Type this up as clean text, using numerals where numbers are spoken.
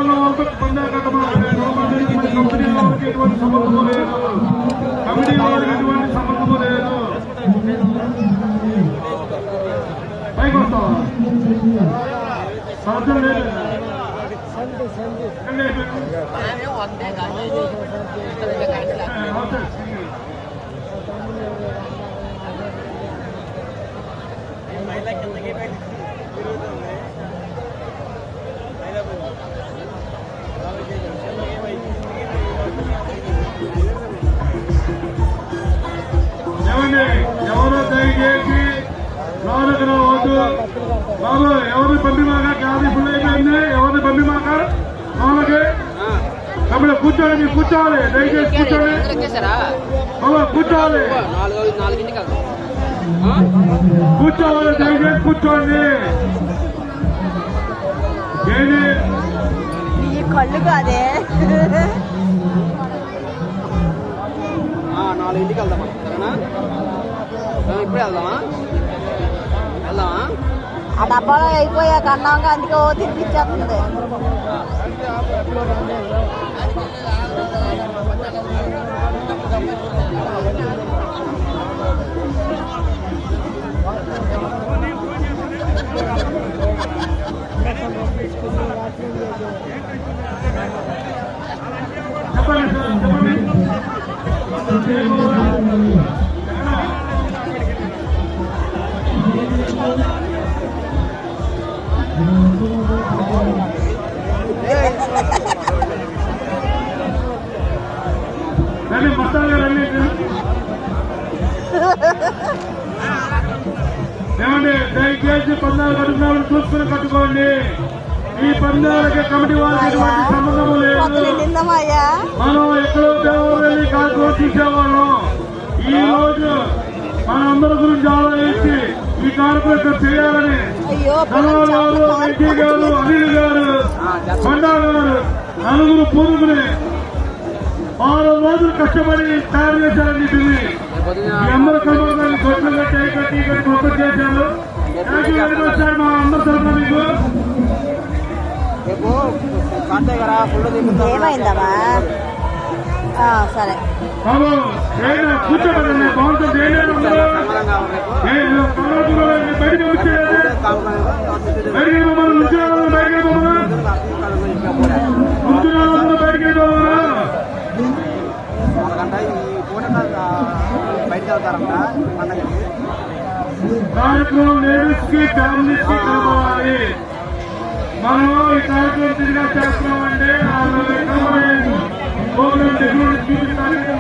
ఉన్న వాళ్ళకి పందాలు కట్టమలేదు, కంపెనీ వాళ్ళకి ఎటువంటి సంబంధము లేదు, కమిటీ వాళ్ళకి ఎటువంటి సంబంధము లేదు. పైకి వస్తావా సాధ్యం లేదు. ఏమండి ఎవరో దయచేసి లోనకు రావద్దు బాబు. ఎవరిని పంపిమాక క్యాబీ ఫుల్ అయిపోయింది. ఎవరిని పంపిమాక లోనకి. కాబట్టి కూర్చోండి, మీరు కూర్చోవాలి. దయచేసి కూర్చోండి బాబు, కూర్చోవాలి కూర్చోవాలి. దయచేసి కూర్చోండి. ఏంటి కళ్ళు కాదే 4ంటికి వెళ్దామా? సరేనా? ఇప్పుడే వెళ్దామా? ఆ డబ్బాలో అయిపోయాక అన్నాక అందుకే ఓ తినిపించేస్తుంది. చెప్పండి సార్, చెప్పండి. రండి మసాలా రండి. ఏమండి దయచేసి పందాలు కట్టుకున్నామని చూసుకుని కట్టుకోండి. ఈ పందాలకి కమిటీ వాళ్ళకి ఎటువంటి సంబంధము లేదు. మనం ఎక్కడో దేవాలయం వెళ్ళి కార్యక్రమం చూసేవాళ్ళం. ఈ రోజు మనందరి గురించి ఆలోచించి ఈ కార్యక్రమం చేయాలని ధనవాల్ గారు, వెంకీ గారు, అనిల్ గారు, పండా గారు నలుగురు పూర్వకుని 6 రోజులు కష్టపడి తయారు చేశారండి. దీన్ని మీ అందరూ కలవడానికి గొడ్లు కట్టి కట్టి మొత్తం చేశారు. Thank you very much sir. మా అందరి తరఫున మీకు ఏమైందమ్మా? సరే బాబు కూర్చోబెట్టండి. బాగుంటుంది. బయటకు వచ్చేది బయటికి మమ్మల్ని నుంచున్న బయటకి నుంచున్న బయటకి కార్యక్రమం లేడీస్ కి ఫ్యామిలీస్ కి కలవాలి. మనం ఈ కార్యక్రమం తిరిగా చేస్తున్నామంటే ప్రోగ్రాం దగ్గర చూపించడానికి